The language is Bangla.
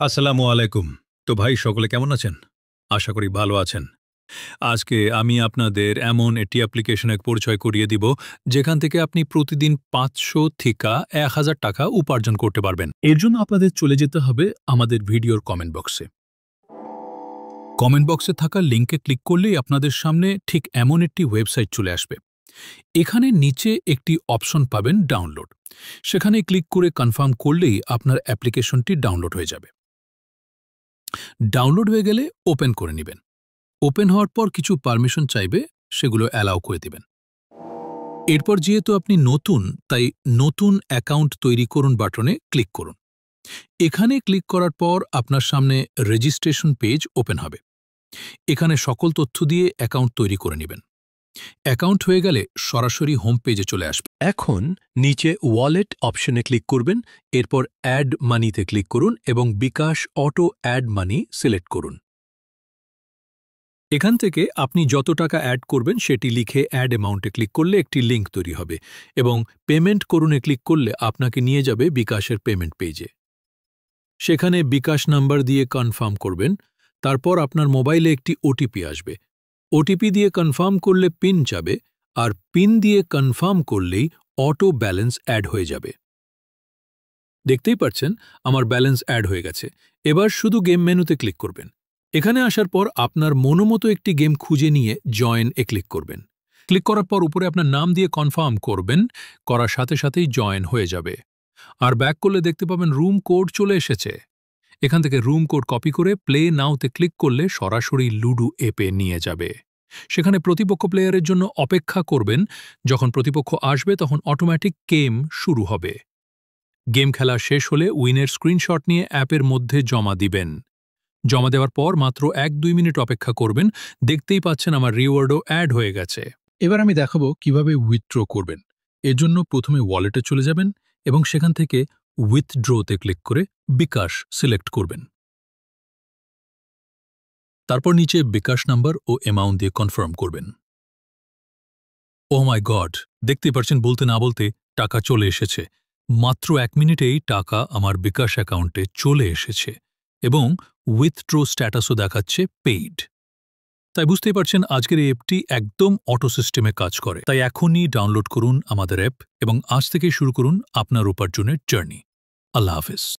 আসসালামু আলাইকুম। তো ভাই সকলে কেমন আছেন? আশা করি ভালো আছেন। আজকে আমি আপনাদের এমন একটি অ্যাপ্লিকেশনের পরিচয় করিয়ে দিব, যেখান থেকে আপনি প্রতিদিন ৫০০ থেকে ১,০০০ টাকা উপার্জন করতে পারবেন। এর জন্য আপনাদের চলে যেতে হবে আমাদের ভিডিওর কমেন্ট বক্সে। কমেন্ট বক্সে থাকা লিঙ্কে ক্লিক করলেই আপনাদের সামনে ঠিক এমন একটি ওয়েবসাইট চলে আসবে। এখানে নিচে একটি অপশন পাবেন ডাউনলোড। সেখানে ক্লিক করে কনফার্ম করলেই আপনার অ্যাপ্লিকেশনটি ডাউনলোড হয়ে যাবে। ডাউনলোড হয়ে গেলে ওপেন করে নেবেন। ওপেন হওয়ার পর কিছু পারমিশন চাইবে, সেগুলো অ্যালাউ করে দিবেন। এরপর যেহেতু আপনি নতুন, তাই নতুন অ্যাকাউন্ট তৈরি করুন বাটনে ক্লিক করুন। এখানে ক্লিক করার পর আপনার সামনে রেজিস্ট্রেশন পেজ ওপেন হবে। এখানে সকল তথ্য দিয়ে অ্যাকাউন্ট তৈরি করে নেবেন। অ্যাকাউন্ট হয়ে গেলে সরাসরি হোম পেজে চলে আসবে। এখন নিচে ওয়ালেট অপশনে ক্লিক করবেন, এরপর অ্যাড মানিতে ক্লিক করুন এবং বিকাশ অটো অ্যাড মানি সিলেক্ট করুন। এখান থেকে আপনি যত টাকা অ্যাড করবেন সেটি লিখে অ্যাড অ্যামাউন্টে ক্লিক করলে একটি লিঙ্ক তৈরি হবে এবং পেমেন্ট করুনে ক্লিক করলে আপনাকে নিয়ে যাবে বিকাশের পেমেন্ট পেজে। সেখানে বিকাশ নাম্বার দিয়ে কনফার্ম করবেন। তারপর আপনার মোবাইলে একটি ওটিপি আসবে। ওটিপি দিয়ে কনফার্ম করলে পিন যাবে, আর পিন দিয়ে কনফার্ম করলেই অটো ব্যালেন্স অ্যাড হয়ে যাবে। দেখতেই পাচ্ছেন আমার ব্যালেন্স অ্যাড হয়ে গেছে। এবার শুধু গেম মেনুতে ক্লিক করবেন। এখানে আসার পর আপনার মনোমতো একটি গেম খুঁজে নিয়ে জয়েন এ ক্লিক করবেন। ক্লিক করার পর উপরে আপনার নাম দিয়ে কনফার্ম করবেন, করার সাথে সাথেই জয়েন হয়ে যাবে। আর ব্যাক করলে দেখতে পাবেন রুম কোড চলে এসেছে। এখান থেকে রুম কোড কপি করে প্লে নাওতে ক্লিক করলে সরাসরি লুডো অ্যাপে নিয়ে যাবে। সেখানে প্রতিপক্ষ প্লেয়ারের জন্য অপেক্ষা করবেন। যখন প্রতিপক্ষ আসবে তখন অটোমেটিক গেম শুরু হবে। গেম খেলা শেষ হলে উইনের স্ক্রিনশট নিয়ে অ্যাপের মধ্যে জমা দিবেন। জমা দেওয়ার পর মাত্র ১-২ মিনিট অপেক্ষা করবেন। দেখতেই পাচ্ছেন আমার রিওয়ার্ডও অ্যাড হয়ে গেছে। এবার আমি দেখাবো কিভাবে উইথড্র করবেন। এর জন্য প্রথমে ওয়ালেটে চলে যাবেন এবং সেখান থেকে উইথড্রতে ক্লিক করে বিকাশ সিলেক্ট করবেন। তারপর নিচে বিকাশ নাম্বার ও অ্যামাউন্ট দিয়ে কনফার্ম করবেন। ও মাই গড, দেখতেই পাচ্ছেন বলতে না বলতে টাকা চলে এসেছে। মাত্র ১ মিনিটেই টাকা আমার বিকাশ অ্যাকাউন্টে চলে এসেছে এবং উইথড্র স্ট্যাটাসও দেখাচ্ছে পেইড। তাই বুঝতেই পারছেন আজকের এই অ্যাপটি একদম অটো সিস্টেমে কাজ করে। তাই এখনই ডাউনলোড করুন আমাদের অ্যাপ এবং আজ থেকেই শুরু করুন আপনার উপার্জনের জার্নি। আল্লাহ হাফেজ।